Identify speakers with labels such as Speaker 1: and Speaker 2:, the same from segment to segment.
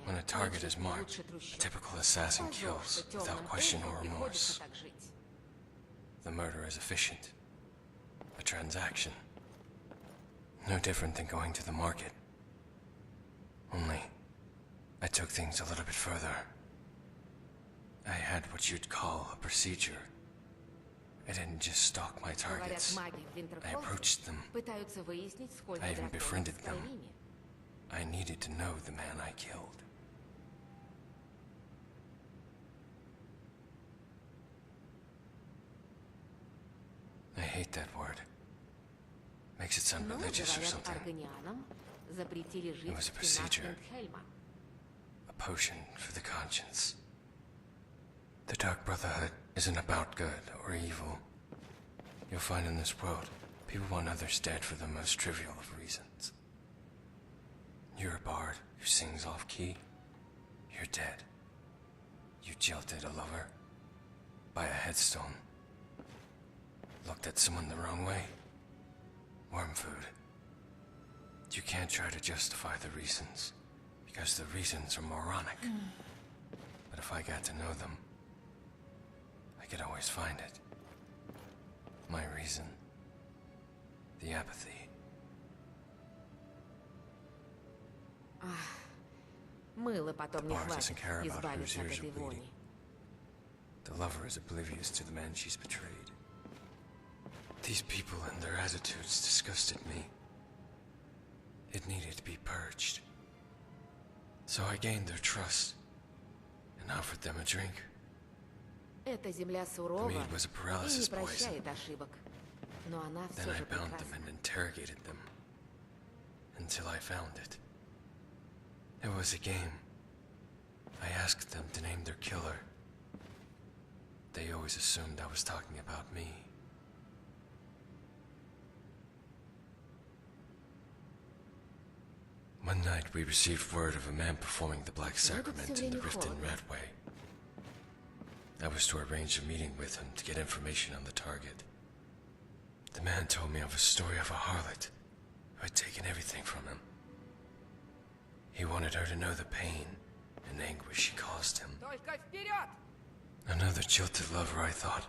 Speaker 1: When a target is marked, a typical assassin kills without question or remorse. The murder is efficient. A transaction. No different than going to the market. Only, I took things a little bit further. I had what you'd call a procedure. I didn't just stalk my targets. I approached them. I even befriended them. I needed to know the man I killed. I hate that word. Makes it sound religious or something. It was a procedure. A potion for the conscience. The Dark Brotherhood isn't about good or evil. You'll find in this world, people want others dead for the most trivial of reasons. You're a bard who sings off-key. You're dead. You jilted a lover. By a headstone. Looked at someone the wrong way. Worm food. You can't try to justify the reasons, because the reasons are moronic. But if I got to know them, I could always find it. My reason. The apathy.
Speaker 2: Мыла потом не
Speaker 1: Bard doesn't
Speaker 2: хватит
Speaker 1: care about whose
Speaker 2: избавиться от
Speaker 1: ears
Speaker 2: этой
Speaker 1: are bleeding.
Speaker 2: вони.
Speaker 1: The lover is oblivious to the man she's betrayed. These people and their attitudes disgusted me. It needed to be purged. So I gained their trust and offered them a drink.
Speaker 2: Эта земля
Speaker 1: The
Speaker 2: сурова
Speaker 1: mead was a
Speaker 2: и не
Speaker 1: paralysis poison.
Speaker 2: прощает ошибок. Но она
Speaker 1: Then
Speaker 2: все
Speaker 1: I
Speaker 2: же
Speaker 1: bound them
Speaker 2: прекрасна.
Speaker 1: and interrogated them until I found it. It was a game. I asked them to name their killer. They always assumed I was talking about me. One night we received word of a man performing the Black Sacrament in the Riften Ratway. I was to arrange a meeting with him to get information on the target. The man told me of a story of a harlot who had taken everything from him. He wanted her to know the pain and anguish she caused him. Another jilted lover, I thought.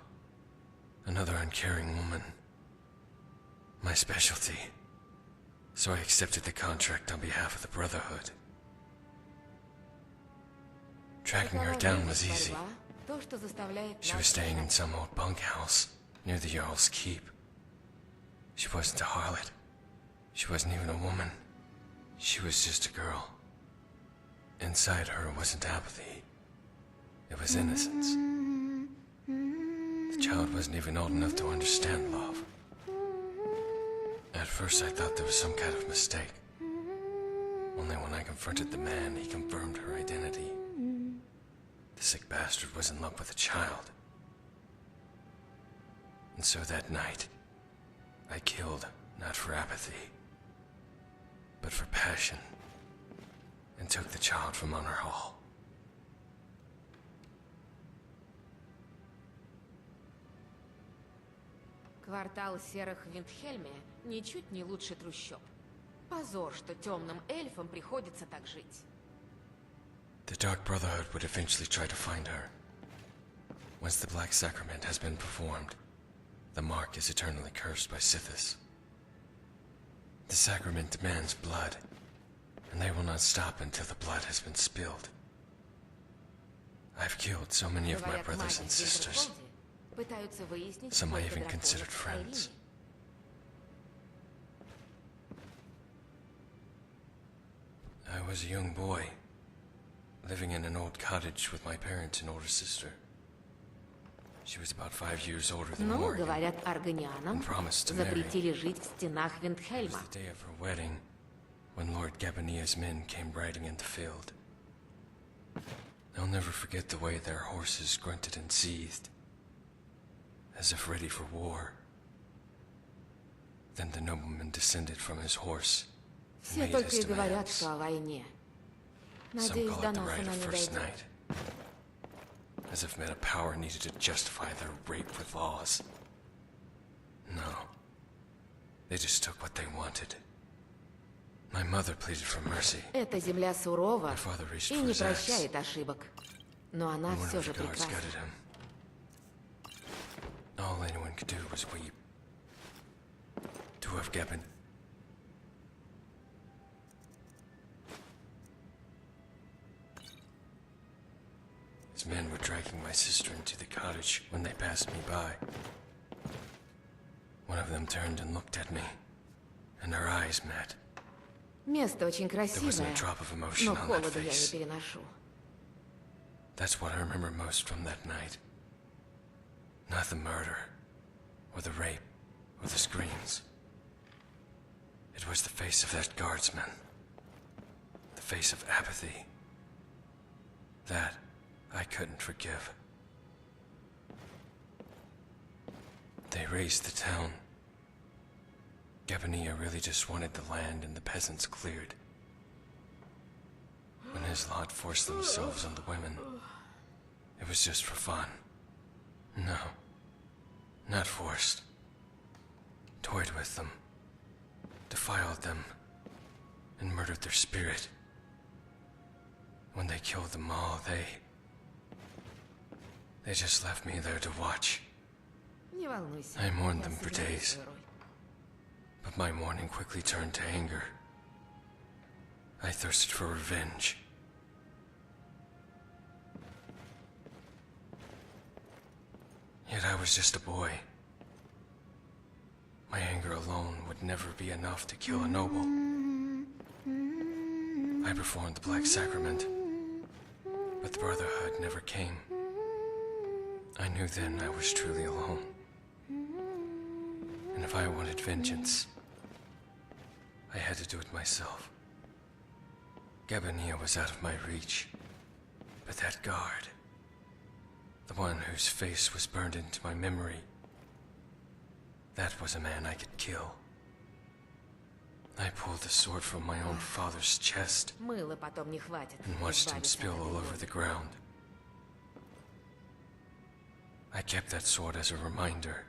Speaker 1: Another uncaring woman. My specialty. So I accepted the contract on behalf of the Brotherhood. Tracking her down was easy. She was staying in some old bunkhouse near the Jarl's Keep. She wasn't a harlot. She wasn't even a woman. She was just a girl. Inside her wasn't apathy. It was innocence. The child wasn't even old enough to understand love. At first I thought there was some kind of mistake. Only when I confronted the man, he confirmed her identity. The sick bastard was in love with a child. And so that night, I killed, not for apathy, but for passion, and took the child from Honor Hall.
Speaker 2: Квартал серых в Виндхельме ничуть не лучше трущоб. Позор, что темным эльфам приходится так жить.
Speaker 1: The Dark Brotherhood would eventually try to find her. Once the Black Sacrament has been performed, the mark is eternally cursed by Sithis. The sacrament demands blood, and they will not stop until the blood has been spilled. I've killed so many of my
Speaker 2: Говорят,
Speaker 1: brothers
Speaker 2: маги
Speaker 1: and
Speaker 2: в
Speaker 1: sisters.
Speaker 2: Виндерфолде пытаются выяснить,
Speaker 1: Some I
Speaker 2: сколько
Speaker 1: even
Speaker 2: драконов
Speaker 1: considered
Speaker 2: в
Speaker 1: friends.
Speaker 2: Skyrim.
Speaker 1: I was a young boy, living in an old cottage with my parents and older sister. She was about 5 years older than
Speaker 2: Ну,
Speaker 1: Morgan.
Speaker 2: говорят, аргонянам
Speaker 1: and promised to marry.
Speaker 2: запретили жить в стенах
Speaker 1: It was
Speaker 2: Виндхельма.
Speaker 1: the day of her wedding, when Lord Gabania's men came riding into the field. I'll never forget the way their horses grunted and seethed, as if ready for war. Then the nobleman descended from his horse and
Speaker 2: Все
Speaker 1: made
Speaker 2: только
Speaker 1: his
Speaker 2: и говорят,
Speaker 1: demands.
Speaker 2: что о войне.
Speaker 1: Some
Speaker 2: Надеюсь,
Speaker 1: call
Speaker 2: до
Speaker 1: it the
Speaker 2: нас
Speaker 1: right
Speaker 2: она
Speaker 1: of
Speaker 2: не
Speaker 1: first
Speaker 2: дойдет.
Speaker 1: night. As if meta power needed to justify their rape with laws. No. They just took what they wanted. My mother pleaded for mercy.
Speaker 2: Эта земля сурова
Speaker 1: My father reached
Speaker 2: и
Speaker 1: for
Speaker 2: не
Speaker 1: his axe.
Speaker 2: прощает ошибок. Но она
Speaker 1: One
Speaker 2: все
Speaker 1: of
Speaker 2: же
Speaker 1: the guards
Speaker 2: прекрасна.
Speaker 1: gutted him. All anyone could do was weep. To have Geben. His men were dragging my sister into the cottage when they passed me by. One of them turned and looked at me, and our eyes met.
Speaker 2: Место очень
Speaker 1: There was
Speaker 2: красивое,
Speaker 1: no drop of emotion
Speaker 2: но
Speaker 1: on that
Speaker 2: холода я не
Speaker 1: face.
Speaker 2: переношу.
Speaker 1: That's what I remember most from that night. Not the murder, or the rape, or the screams. It was the face of that guardsman. The face of apathy. That I couldn't forgive. They razed the town. Gabania really just wanted the land and the peasants cleared. When his lot forced themselves on the women, it was just for fun. No, not forced. Toyed with them, defiled them, and murdered their spirit. When they killed them all, they just left me there to watch.
Speaker 2: Не волнуйся,
Speaker 1: I mourned them
Speaker 2: я
Speaker 1: for
Speaker 2: сыграю
Speaker 1: days.
Speaker 2: свою роль.
Speaker 1: But my mourning quickly turned to anger. I thirsted for revenge. Yet I was just a boy. My anger alone would never be enough to kill a noble. I performed the Black Sacrament, but the Brotherhood never came. I knew then I was truly alone. And if I wanted vengeance, I had to do it myself. Gabania was out of my reach, but that guard, the one whose face was burned into my memory, that was a man I could kill. I pulled the sword from my own father's chest
Speaker 2: Мыла потом не хватит.
Speaker 1: and watched him
Speaker 2: избавиться
Speaker 1: spill
Speaker 2: от
Speaker 1: all
Speaker 2: этой
Speaker 1: over
Speaker 2: боли.
Speaker 1: the ground. I kept that sword as a reminder.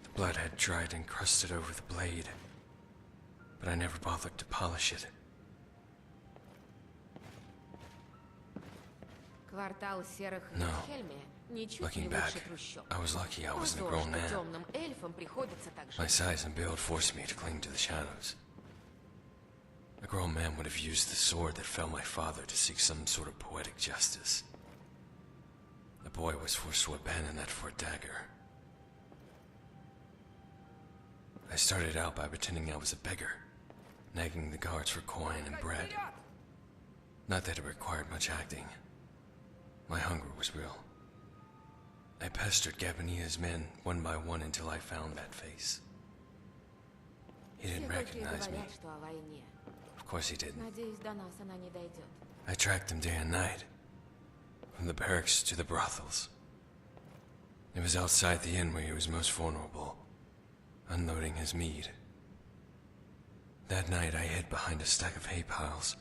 Speaker 1: The blood had dried and crusted over the blade, but I never bothered to polish it.
Speaker 2: Квартал серых в
Speaker 1: No.
Speaker 2: Вильхельме ничуть не
Speaker 1: Looking back,
Speaker 2: лучше трущоб.
Speaker 1: I was lucky I wasn't a
Speaker 2: Позор,
Speaker 1: grown
Speaker 2: что
Speaker 1: man.
Speaker 2: темным эльфам приходится так
Speaker 1: My
Speaker 2: жить.
Speaker 1: size and build forced me to cling to the shadows. A grown man would have used the sword that fell my father to seek some sort of poetic justice. The boy was forced to abandon that for a dagger. I started out by pretending I was a beggar, nagging the guards for coin and bread. Not that it required much acting. My hunger was real. I pestered Gabania's men one by one until I found that face. He
Speaker 2: Все
Speaker 1: didn't
Speaker 2: только и
Speaker 1: recognize me.
Speaker 2: говорят, что о войне.
Speaker 1: Of course he didn't.
Speaker 2: Надеюсь, до нас она не дойдет.
Speaker 1: I tracked him day and night, from the barracks to the brothels. It was outside the inn where he was most vulnerable, unloading his mead. That night I hid behind a stack of hay piles.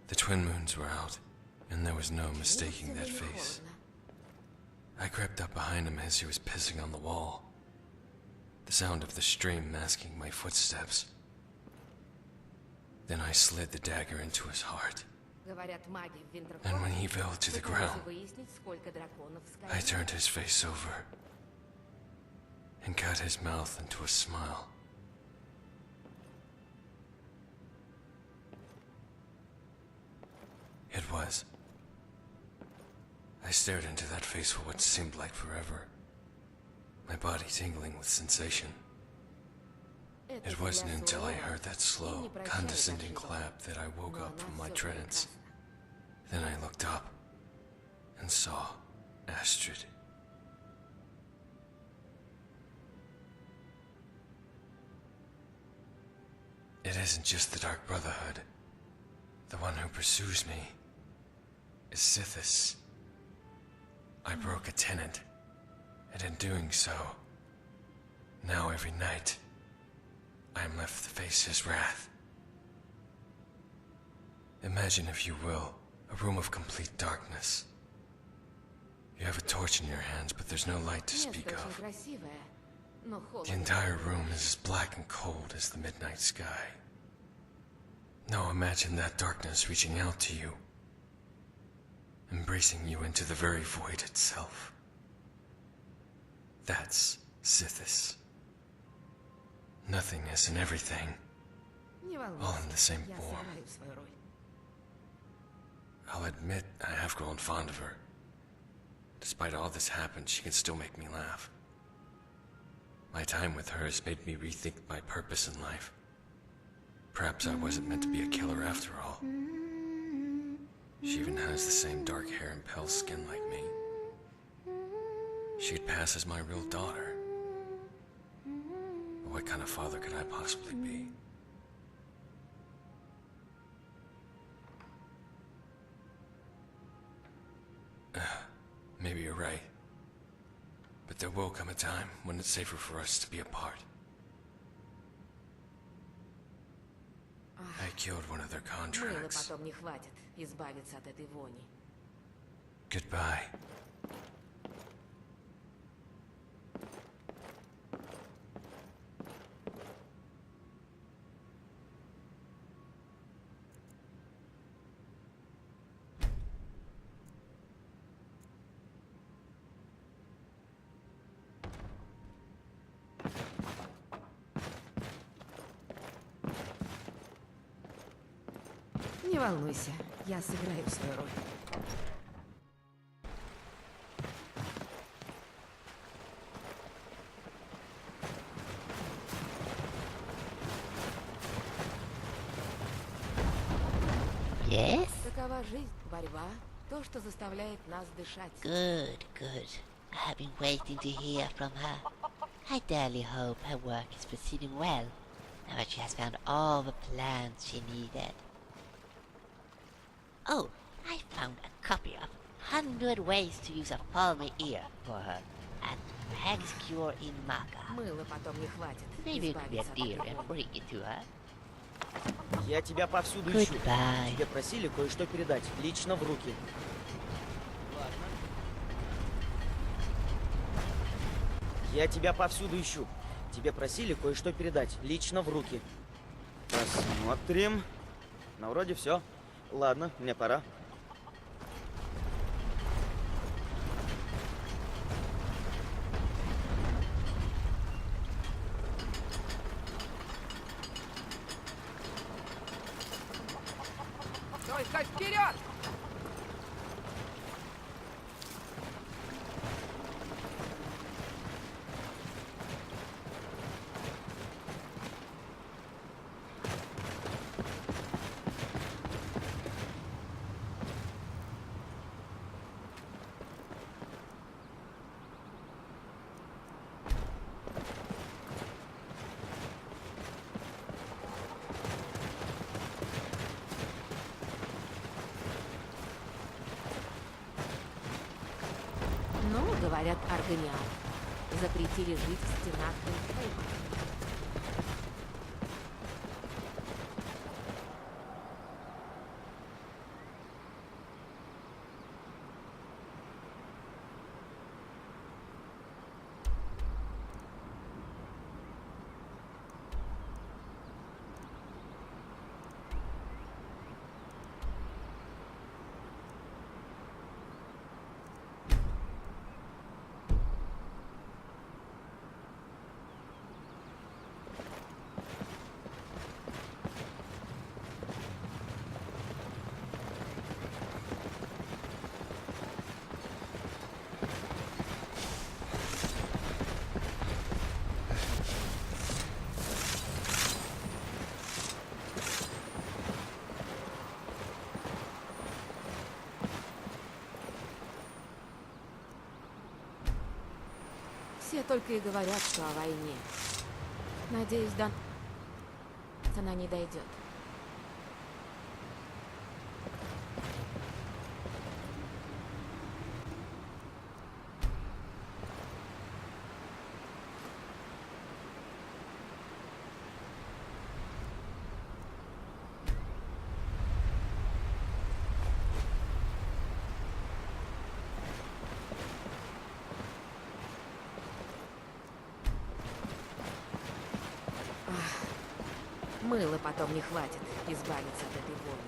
Speaker 1: The twin moons were out, and there was no mistaking that
Speaker 2: Всё время
Speaker 1: face.
Speaker 2: холодно.
Speaker 1: I crept up behind him as he was pissing on the wall, the sound of the stream masking my footsteps. Then I slid the dagger into his heart,
Speaker 2: Говорят, маги в
Speaker 1: and when
Speaker 2: Винтерфорте
Speaker 1: he fell to the
Speaker 2: пытаются
Speaker 1: ground,
Speaker 2: выяснить, сколько драконов в
Speaker 1: I
Speaker 2: Skyrim.
Speaker 1: turned his face over and cut his mouth into a smile. It was. I stared into that face for what seemed like forever, my body tingling with sensation.
Speaker 2: Это
Speaker 1: It wasn't
Speaker 2: земля
Speaker 1: until I
Speaker 2: сурова
Speaker 1: heard that
Speaker 2: и
Speaker 1: slow,
Speaker 2: не прощает
Speaker 1: condescending
Speaker 2: ошибок.
Speaker 1: clap that I woke
Speaker 2: Но
Speaker 1: up
Speaker 2: она
Speaker 1: from my
Speaker 2: всё
Speaker 1: trance.
Speaker 2: прекрасна.
Speaker 1: Then I looked up and saw Astrid. It isn't just the Dark Brotherhood. The one who pursues me is Sithis. I broke a tenet, and in doing so, now every night, I am left to face his wrath. Imagine, if you will, a room of complete darkness. You have a torch in your hands, but there's no light to speak
Speaker 2: Место очень
Speaker 1: of.
Speaker 2: красивое, но
Speaker 1: The
Speaker 2: холодно.
Speaker 1: entire room is as black and cold as the midnight sky. Now imagine that darkness reaching out to you, embracing you into the very void itself. That's Sithis. Nothingness and everything,
Speaker 2: Не
Speaker 1: all
Speaker 2: волнуйся,
Speaker 1: in the same
Speaker 2: я
Speaker 1: form.
Speaker 2: сыграю свою роль.
Speaker 1: I'll admit I have grown fond of her. Despite all this happened, she can still make me laugh. My time with her has made me rethink my purpose in life. Perhaps I wasn't meant to be a killer after all. She even has the same dark hair and pale skin like me. She'd pass as my real daughter. But what kind of father could I possibly be? Maybe you're right. But there will come a time when it's safer for us to be apart. I killed one of their
Speaker 2: Мыла
Speaker 1: contracts.
Speaker 2: потом не хватит избавиться от этой вони.
Speaker 1: Goodbye.
Speaker 2: Не волнуйся, я сыграю свою роль.
Speaker 3: Yes?
Speaker 2: Такова жизнь, борьба, то, что заставляет нас дышать.
Speaker 3: Good, good. I have been waiting to hear from her. I dearly hope her work is proceeding well, and that she has found all the plants she needed. Oh, I found a copy of 100 Ways to Use a Palmy Ear for her at Peg's Cure in Maka.
Speaker 2: Мыла потом не хватит
Speaker 3: Maybe you could be a
Speaker 2: избавиться от
Speaker 3: dear
Speaker 2: этой
Speaker 3: and
Speaker 2: вони.
Speaker 3: bring it to her.
Speaker 4: Я тебя повсюду ищу.
Speaker 3: Goodbye.
Speaker 4: Тебе просили кое-что передать лично в руки. Ладно. Я тебя повсюду ищу. Тебе просили кое-что передать лично в руки. Посмотрим. Ну, вроде все. Ладно, мне пора.
Speaker 2: Только вперед! Ну, говорят, органиан запретили жить в стенах Геймплею. Все только и говорят, что о войне. Надеюсь, до она не дойдет. Мыла потом не хватит избавиться от этой вони.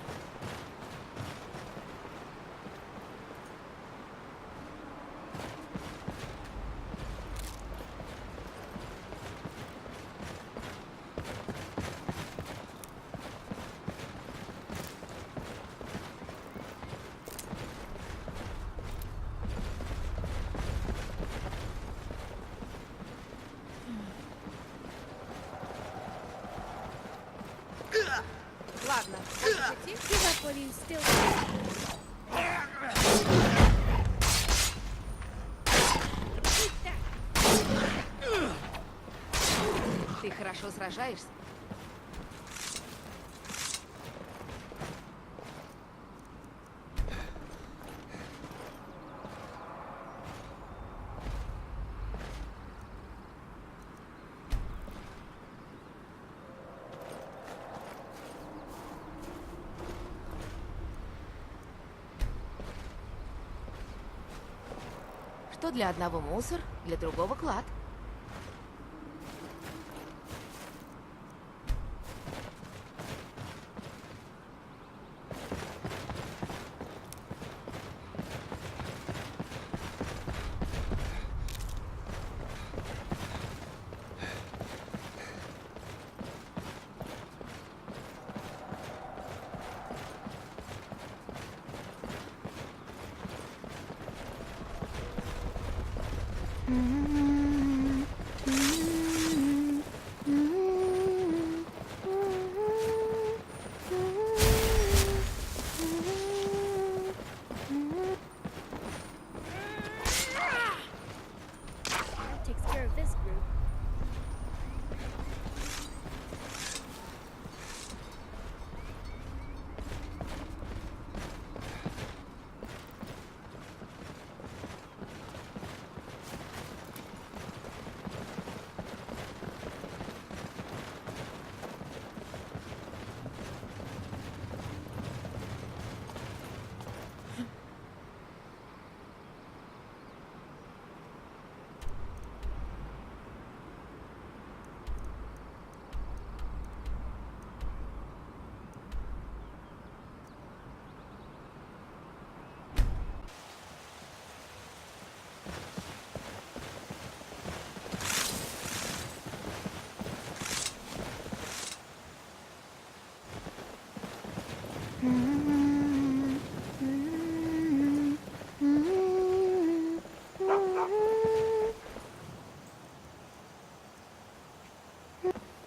Speaker 2: Ладно, можешь идти? Ты хорошо сражаешься? Что для одного мусор, для другого клад.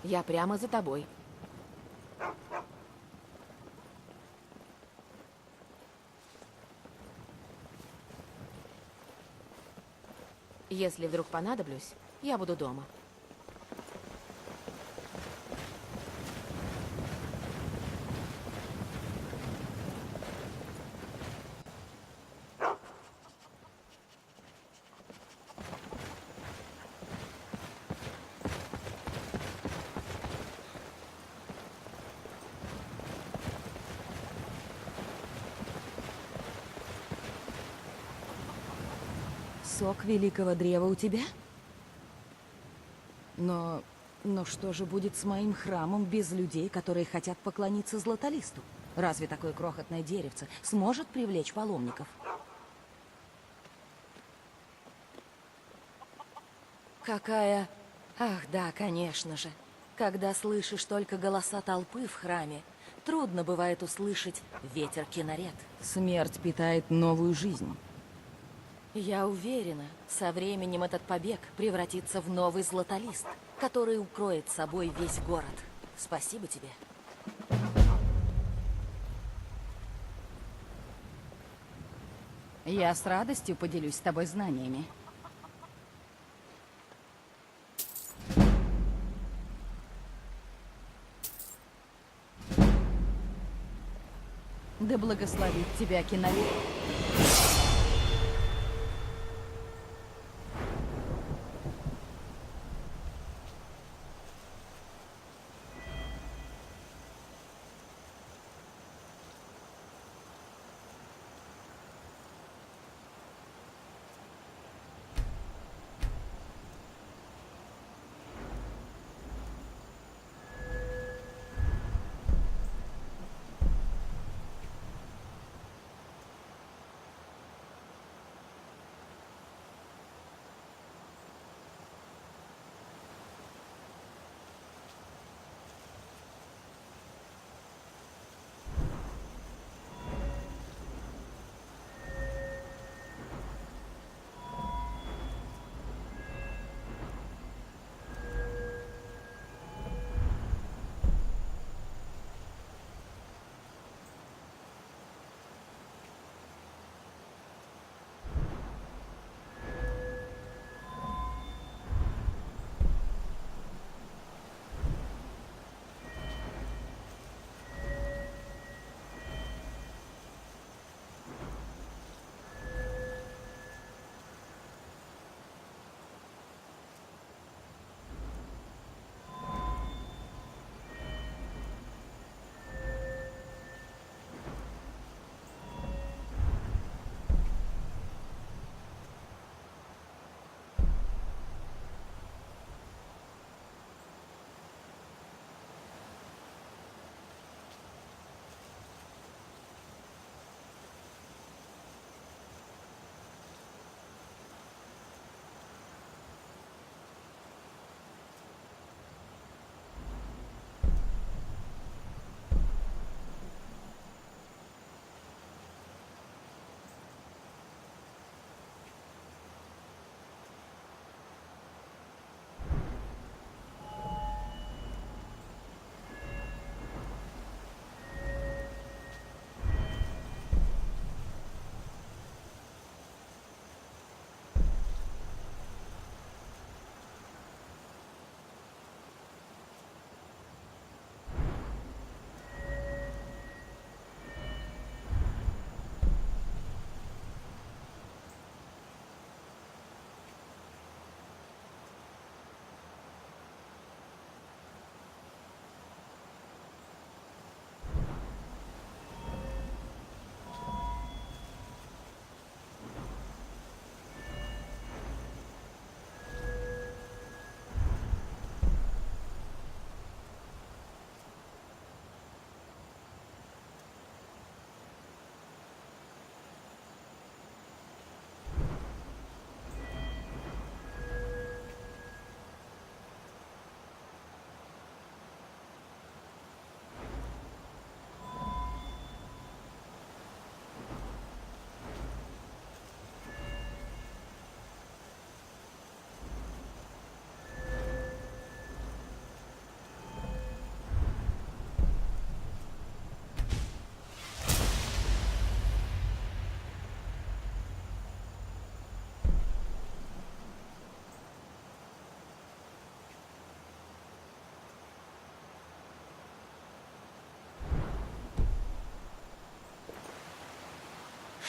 Speaker 2: Я прямо за тобой. Если вдруг понадоблюсь, я буду дома.
Speaker 5: Сок великого древа у тебя? Но что же будет с моим храмом без людей, которые хотят поклониться златолисту? Разве такое крохотное деревце сможет привлечь паломников? Какая... Ах, да, конечно же. Когда слышишь только голоса толпы в храме, трудно бывает услышать ветер кинарет. Смерть питает новую жизнь. Я уверена, со временем этот побег превратится в новый златолист, который укроет собой весь город. Спасибо тебе. Я с радостью поделюсь с тобой знаниями. Да благословит тебя кинолет.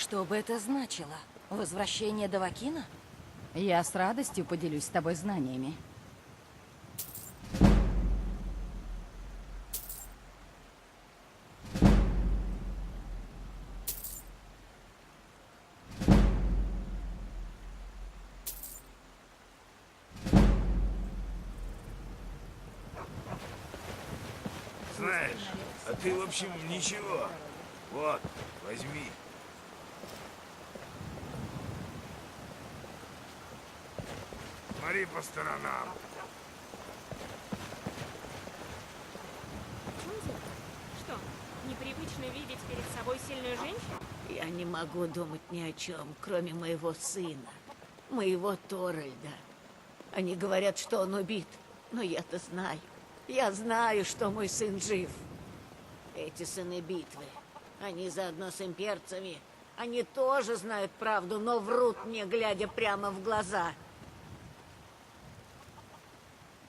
Speaker 5: Что бы это значило? Возвращение Давакина?
Speaker 6: Я с радостью поделюсь с тобой знаниями.
Speaker 7: Знаешь, а ты, в общем, ничего. Вот, возьми. Смотри по сторонам.
Speaker 2: Что, непривычно видеть перед собой сильную женщину?
Speaker 8: Я не могу думать ни о чем, кроме моего сына, моего Торальда. Они говорят, что он убит, но я-то знаю. Я знаю, что мой сын жив. Эти сыны битвы, они заодно с имперцами. Они тоже знают правду, но врут мне, глядя прямо в глаза.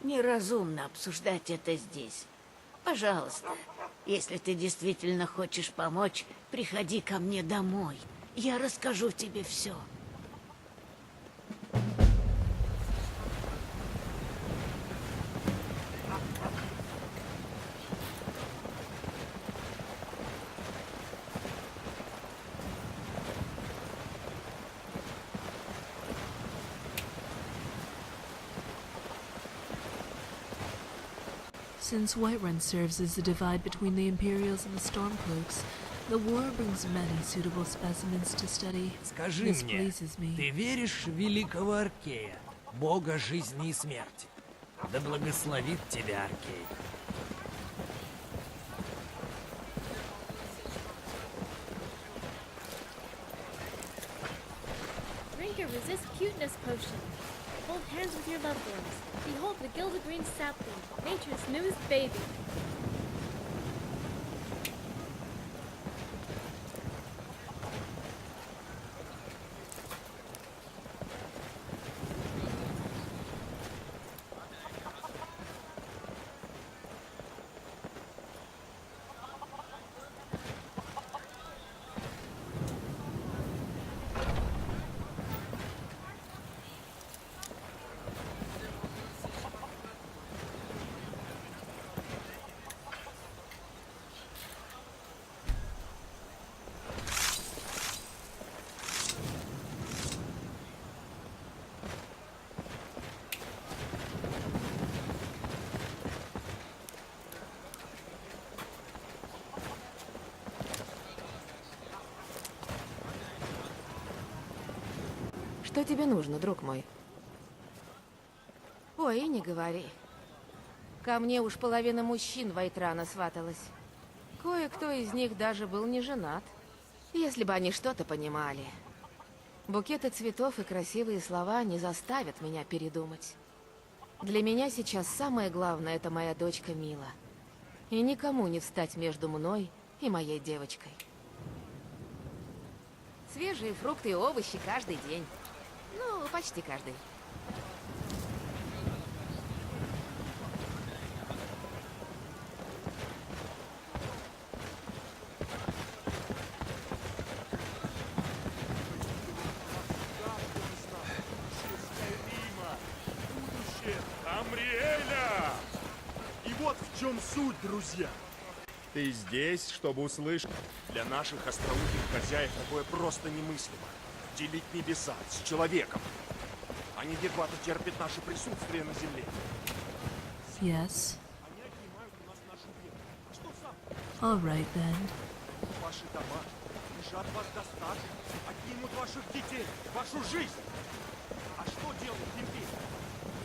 Speaker 8: Неразумно обсуждать это здесь. Пожалуйста, если ты действительно хочешь помочь, приходи ко мне домой. Я расскажу тебе все.
Speaker 9: Since Whiterun serves as the divide between the Imperials and the Stormcloaks, the war brings many suitable specimens to study.
Speaker 10: Скажи
Speaker 9: This
Speaker 10: мне,
Speaker 9: pleases me.
Speaker 10: ты веришь в великого Аркея, бога жизни и смерти? Да благословит тебя Аркей.
Speaker 11: Drink a resist cuteness potion. Hold hands with your loved ones. Behold the gilded green sapling, nature's newest baby.
Speaker 2: Что тебе нужно, друг мой? Ой, и не говори. Ко мне уж половина мужчин Вайтрана сваталась. Кое-кто из них даже был не женат. Если бы они что-то понимали. Букеты цветов и красивые слова не заставят меня передумать. Для меня сейчас самое главное — это моя дочка Мила. И никому не встать между мной и моей девочкой. Свежие фрукты и овощи каждый день. Ну, почти каждый.
Speaker 12: И вот в чем суть, друзья. Ты здесь, чтобы услышать. Для наших остроухих хозяев такое просто немыслимо. Делить небеса с человеком. Они едва терпят наше присутствие на земле.
Speaker 9: Yes.
Speaker 12: Они отнимают у нас нашу веру. А что сам?
Speaker 9: All right then.
Speaker 12: Ваши дома лишат вас достатка, отнимут ваших детей, вашу жизнь. А что делает империя?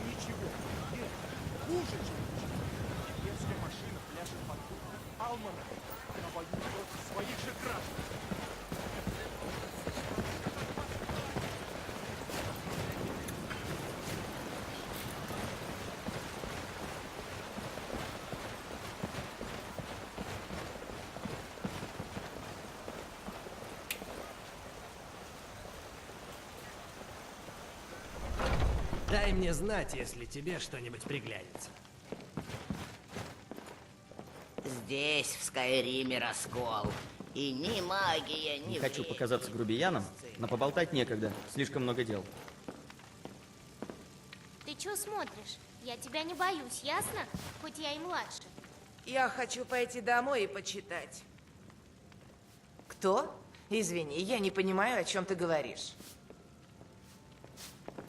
Speaker 12: Ничего. Нет. Хуже, чем ничего. Имперская машина пляшет под куполом Алмана. Она воюет против своих же граждан.
Speaker 10: Дай мне знать, если тебе что-нибудь приглянется.
Speaker 8: Здесь, в Скайриме, раскол.
Speaker 13: И ни магия, ни
Speaker 4: Не хочу
Speaker 13: время.
Speaker 4: показаться грубияном, но поболтать некогда. Слишком много дел.
Speaker 14: Ты чё смотришь? Я тебя не боюсь, ясно? Хоть я и младше.
Speaker 15: Я хочу пойти домой и почитать. Кто? Извини, я не понимаю, о чем ты говоришь.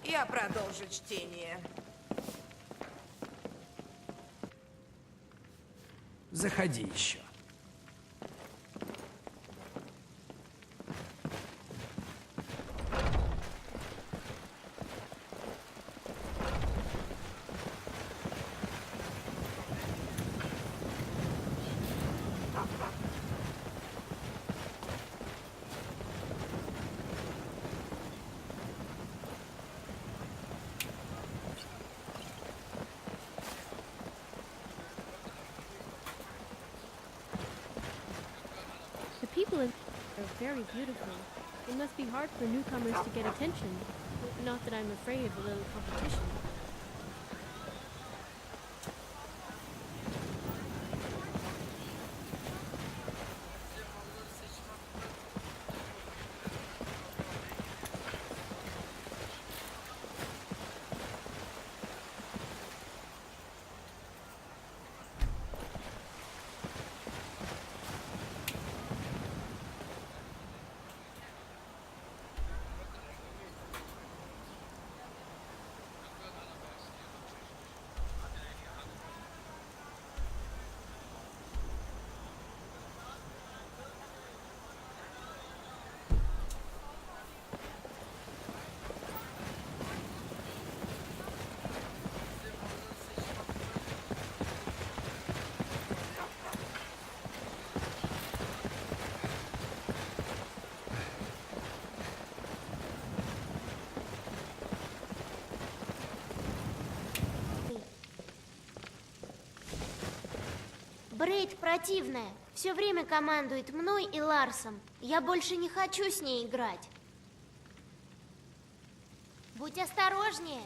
Speaker 15: Я продолжу чтение.
Speaker 10: Заходи еще.
Speaker 11: The people in are very beautiful. It must be hard for newcomers to get attention. Not that I'm afraid of a little competition.
Speaker 14: Брейд противная. Все время командует мной и Ларсом. Я больше не хочу с ней играть. Будь осторожнее.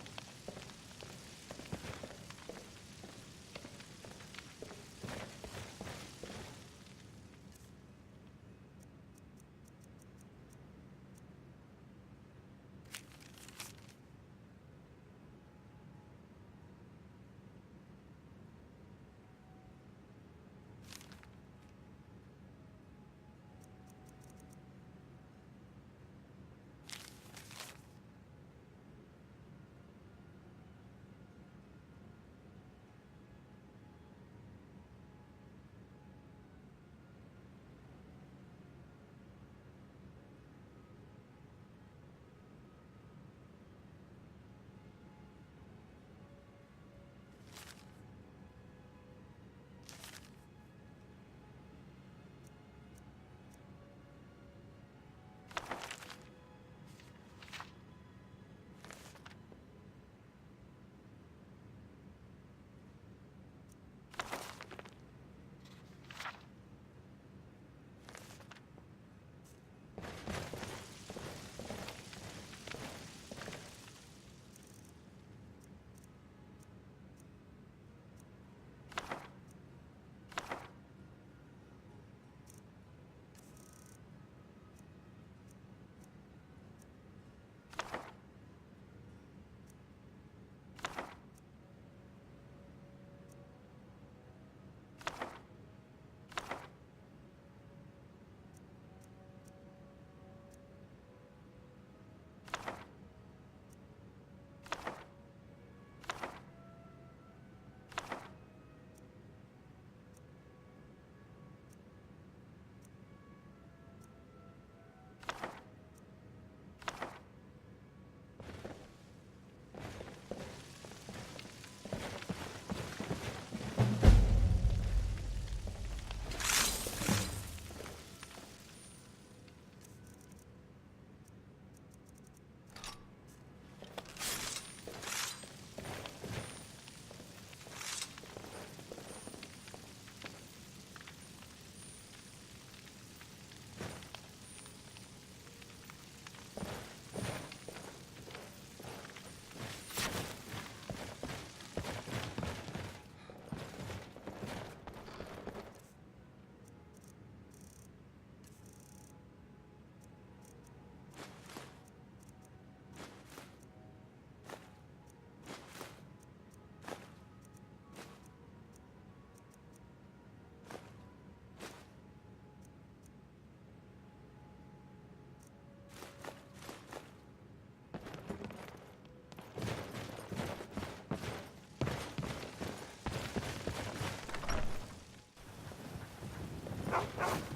Speaker 12: Да.